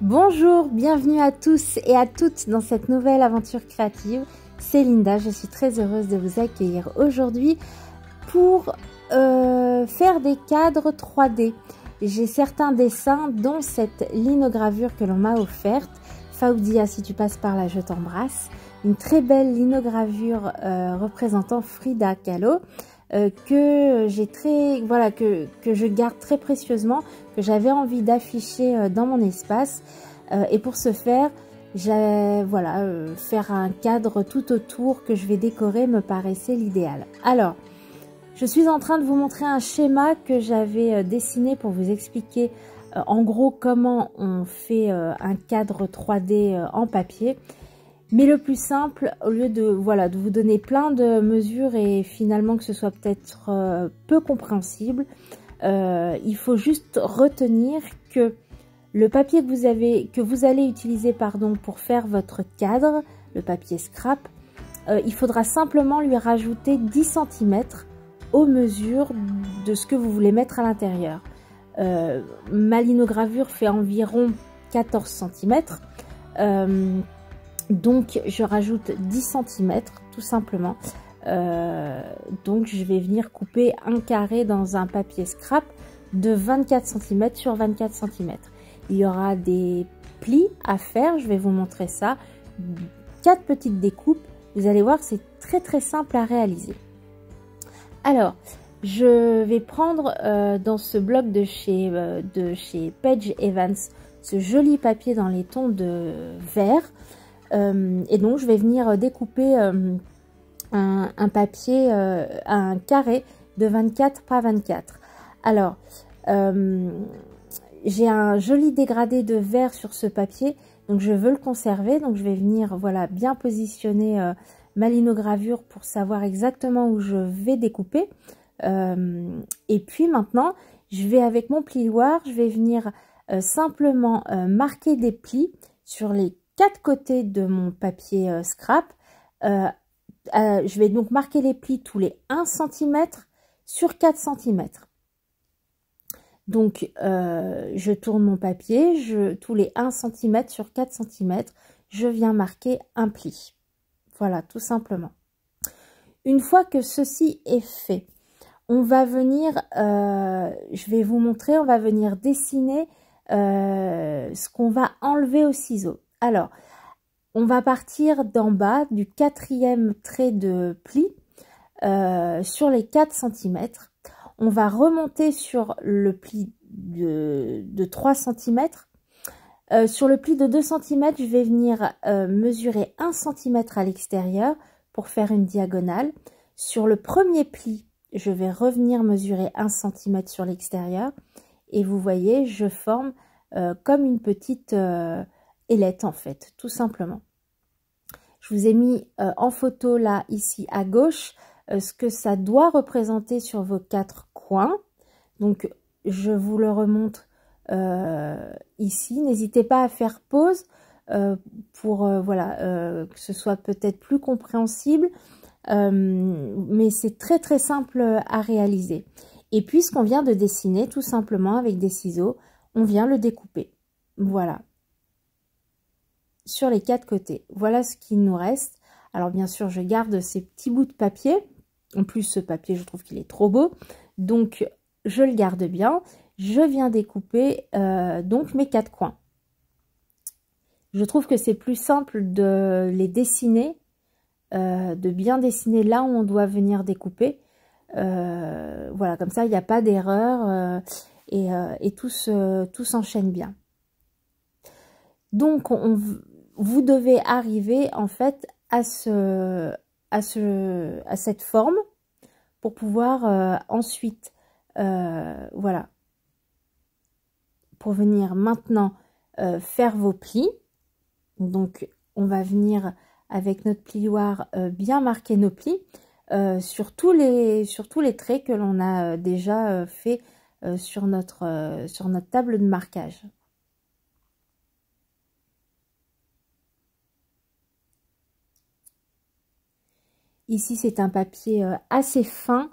Bonjour, bienvenue à tous et à toutes dans cette nouvelle aventure créative. C'est Linda, je suis très heureuse de vous accueillir aujourd'hui pour faire des cadres 3D. J'ai certains dessins dont cette linogravure que l'on m'a offerte. Faudia, si tu passes par là, je t'embrasse. Une très belle linogravure représentant Frida Kahlo. Que je garde très précieusement, que j'avais envie d'afficher dans mon espace, et pour ce faire, faire un cadre tout autour que je vais décorer me paraissait l'idéal. Alors, je suis en train de vous montrer un schéma que j'avais dessiné pour vous expliquer en gros comment on fait un cadre 3D en papier. Mais le plus simple, au lieu de vous donner plein de mesures et finalement que ce soit peut-être peu compréhensible, il faut juste retenir que le papier que vous allez utiliser pour faire votre cadre, le papier scrap, il faudra simplement lui rajouter 10 cm aux mesures de ce que vous voulez mettre à l'intérieur. Ma linogravure fait environ 14 cm. Donc je rajoute 10 cm tout simplement. Donc je vais venir couper un carré dans un papier scrap de 24 cm sur 24 cm. Il y aura des plis à faire, je vais vous montrer ça. 4 petites découpes, vous allez voir, c'est très simple à réaliser. Alors, je vais prendre dans ce bloc de chez Page Evans ce joli papier dans les tons de vert. Et donc je vais venir découper un papier, un carré de 24 par 24. Alors j'ai un joli dégradé de vert sur ce papier, donc je veux le conserver, donc je vais venir bien positionner ma linogravure pour savoir exactement où je vais découper. Et puis maintenant je vais, avec mon plioir, je vais venir simplement marquer des plis sur les 4 côtés de mon papier scrap. Je vais donc marquer les plis tous les 1 cm sur 4 cm. Donc je tourne mon papier, tous les 1 cm sur 4 cm, je viens marquer un pli. Voilà, tout simplement. Une fois que ceci est fait, on va venir, je vais vous montrer, on va venir dessiner ce qu'on va enlever au ciseau. Alors, on va partir d'en bas du 4e trait de pli sur les 4 cm. On va remonter sur le pli de 3 cm. Sur le pli de 2 cm, je vais venir mesurer 1 cm à l'extérieur pour faire une diagonale. Sur le premier pli, je vais revenir mesurer 1 cm sur l'extérieur. Et vous voyez, je forme comme une petite ailette en fait, tout simplement. Je vous ai mis en photo là, ici à gauche, ce que ça doit représenter sur vos 4 coins. Donc je vous le remonte ici. N'hésitez pas à faire pause pour que ce soit peut-être plus compréhensible. Mais c'est très simple à réaliser. Et puis ce qu'on vient de dessiner, tout simplement avec des ciseaux, on vient le découper. Voilà. Sur les 4 côtés. Voilà ce qu'il nous reste. Alors bien sûr, je garde ces petits bouts de papier. En plus, ce papier, je trouve qu'il est trop beau. Donc, je le garde bien. Je viens découper donc mes 4 coins. Je trouve que c'est plus simple de les dessiner, de bien dessiner là où on doit venir découper. Voilà, comme ça, il n'y a pas d'erreur et tout s'enchaîne bien. Donc, vous devez arriver en fait à cette forme pour pouvoir ensuite, pour venir maintenant faire vos plis. Donc, on va venir avec notre plioir bien marquer nos plis sur tous les traits que l'on a déjà fait sur notre table de marquage. Ici, c'est un papier assez fin.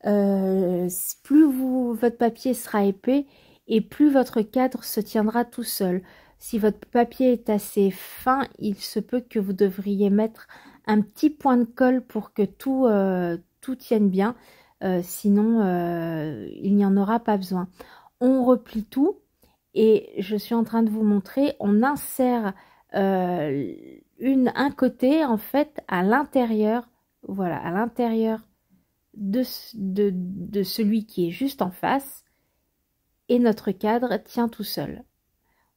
Plus votre papier sera épais et plus votre cadre se tiendra tout seul. Si votre papier est assez fin, il se peut que vous devriez mettre un petit point de colle pour que tout tienne bien. Sinon, il n'y en aura pas besoin. On replie tout et je suis en train de vous montrer, on insère un côté en fait à l'intérieur, voilà, à l'intérieur de celui qui est juste en face et notre cadre tient tout seul.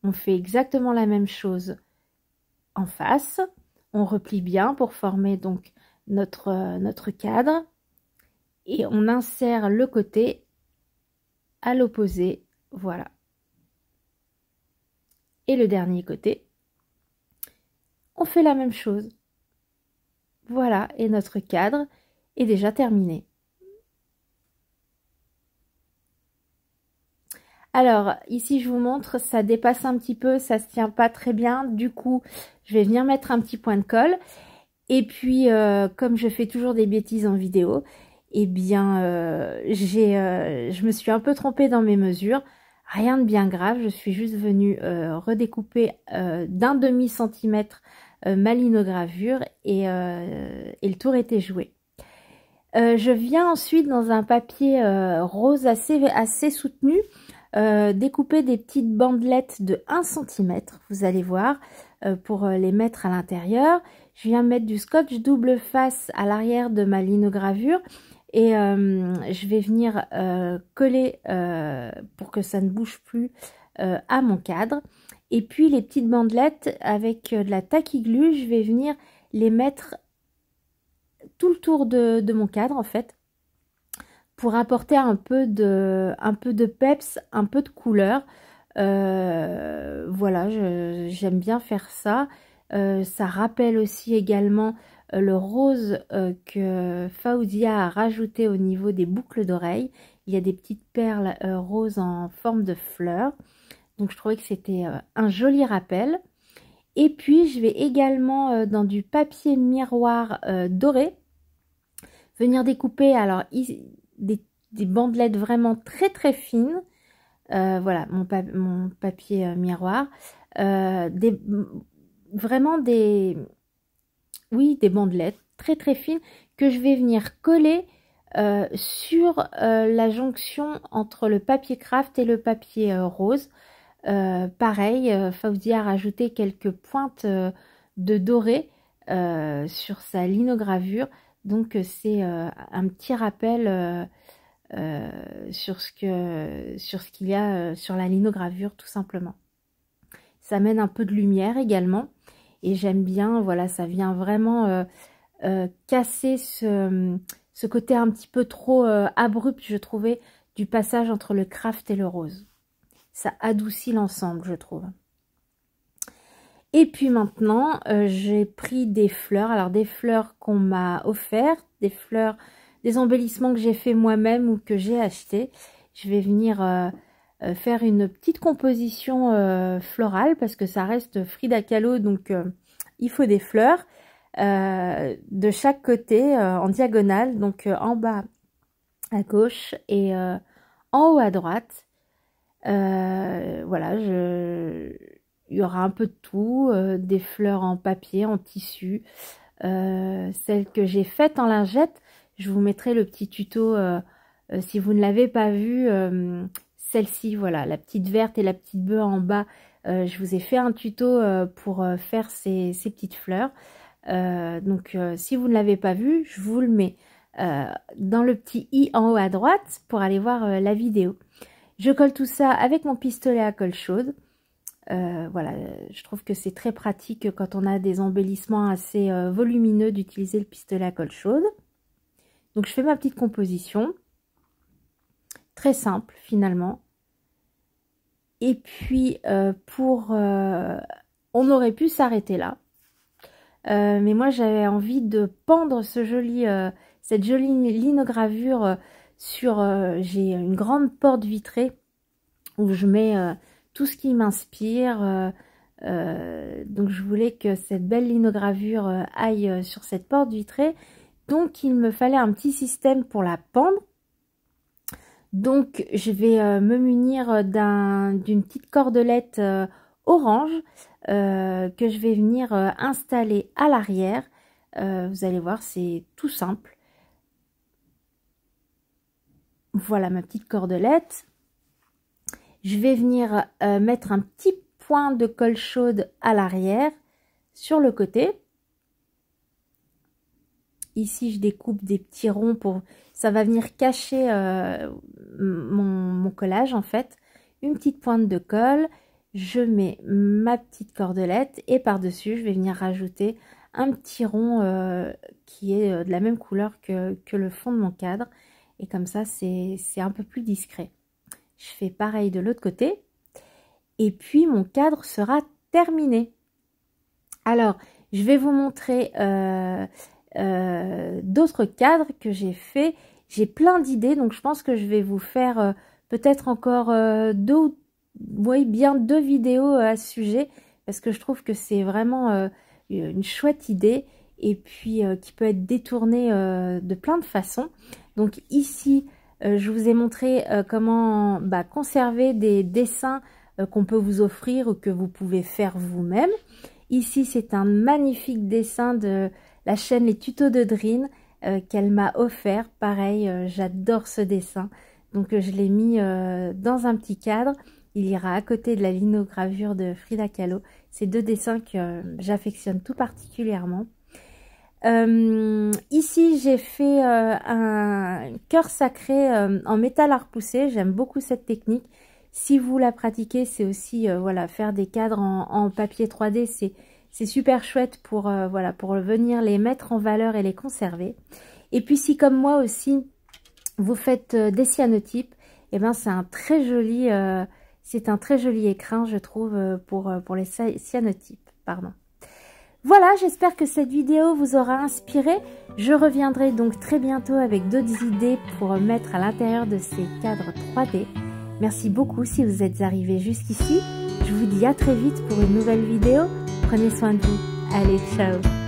On fait exactement la même chose en face, on replie bien pour former donc notre cadre et on insère le côté à l'opposé, voilà. Et le dernier côté, on fait la même chose. Voilà, et notre cadre est déjà terminé. Alors, ici, je vous montre, ça dépasse un petit peu, ça se tient pas très bien. Du coup, je vais venir mettre un petit point de colle. Et puis, comme je fais toujours des bêtises en vidéo, eh bien, je me suis un peu trompée dans mes mesures. Rien de bien grave, je suis juste venue redécouper d'un demi-centimètre ma linogravure et le tour était joué. Je viens ensuite dans un papier rose assez soutenu, découper des petites bandelettes de 1 cm, vous allez voir, pour les mettre à l'intérieur. Je viens mettre du scotch double face à l'arrière de ma linogravure et je vais venir coller pour que ça ne bouge plus à mon cadre. Et puis les petites bandelettes avec de la taquiglue, je vais venir les mettre tout le tour de mon cadre en fait, pour apporter un peu de peps, un peu de couleur. Voilà, j'aime bien faire ça. Ça rappelle aussi également le rose que Faouzia a rajouté au niveau des boucles d'oreilles. Il y a des petites perles roses en forme de fleurs. Donc je trouvais que c'était un joli rappel. Et puis je vais également dans du papier miroir doré venir découper alors des bandelettes vraiment très fines. Voilà mon papier miroir. Vraiment des bandelettes très fines que je vais venir coller sur la jonction entre le papier craft et le papier rose. Pareil, Faouzia a rajouté quelques pointes de doré sur sa linogravure. Donc c'est un petit rappel sur ce qu'il y a sur la linogravure tout simplement. Ça amène un peu de lumière également et j'aime bien, voilà, ça vient vraiment casser ce côté un petit peu trop abrupt, je trouvais, du passage entre le craft et le rose. Ça adoucit l'ensemble, je trouve. Et puis maintenant, j'ai pris des fleurs. Alors des fleurs qu'on m'a offertes, des embellissements que j'ai fait moi-même ou que j'ai acheté. Je vais venir faire une petite composition florale parce que ça reste Frida Kahlo, donc il faut des fleurs de chaque côté en diagonale, donc en bas à gauche et en haut à droite. Voilà, il y aura un peu de tout, des fleurs en papier, en tissu, celles que j'ai faites en lingette. Je vous mettrai le petit tuto si vous ne l'avez pas vu. Celle-ci, voilà, la petite verte et la petite bleue en bas. Je vous ai fait un tuto pour faire ces petites fleurs. Donc, si vous ne l'avez pas vu, je vous le mets dans le petit i en haut à droite pour aller voir la vidéo. Je colle tout ça avec mon pistolet à colle chaude. Voilà, je trouve que c'est très pratique quand on a des embellissements assez volumineux d'utiliser le pistolet à colle chaude. Donc je fais ma petite composition. Très simple finalement. Et puis on aurait pu s'arrêter là. Mais moi j'avais envie de pendre cette jolie linogravure sur... j'ai une grande porte vitrée où je mets tout ce qui m'inspire. Donc je voulais que cette belle linogravure aille sur cette porte vitrée. Donc il me fallait un petit système pour la pendre. Donc je vais me munir d'une petite cordelette orange que je vais venir installer à l'arrière. Vous allez voir, c'est tout simple. Voilà ma petite cordelette. Je vais venir mettre un petit point de colle chaude à l'arrière sur le côté. Ici, je découpe des petits ronds pour... Ça va venir cacher mon collage en fait. Une petite pointe de colle. Je mets ma petite cordelette et par-dessus, je vais venir rajouter un petit rond qui est de la même couleur que le fond de mon cadre. Et comme ça, c'est un peu plus discret. Je fais pareil de l'autre côté. Et puis, mon cadre sera terminé. Alors, je vais vous montrer d'autres cadres que j'ai fait. J'ai plein d'idées, donc je pense que je vais vous faire peut-être encore deux vidéos à ce sujet. Parce que je trouve que c'est vraiment une chouette idée. Et puis, qui peut être détournée de plein de façons. Donc ici, je vous ai montré comment conserver des dessins qu'on peut vous offrir ou que vous pouvez faire vous-même. Ici, c'est un magnifique dessin de la chaîne Les Tutos de Drine qu'elle m'a offert. Pareil, j'adore ce dessin. Donc je l'ai mis dans un petit cadre. Il ira à côté de la linogravure de Frida Kahlo. C'est deux dessins que j'affectionne tout particulièrement. Ici j'ai fait un cœur sacré en métal à repousser. J'aime beaucoup cette technique. Si vous la pratiquez, c'est aussi voilà, faire des cadres en papier 3D, c'est super chouette pour voilà, pour venir les mettre en valeur et les conserver. Et puis si comme moi aussi vous faites des cyanotypes, et ben c'est un très joli écrin, je trouve, pour les cyanotypes, pardon. Voilà, j'espère que cette vidéo vous aura inspiré. Je reviendrai donc très bientôt avec d'autres idées pour mettre à l'intérieur de ces cadres 3D. Merci beaucoup si vous êtes arrivés jusqu'ici. Je vous dis à très vite pour une nouvelle vidéo. Prenez soin de vous. Allez, ciao!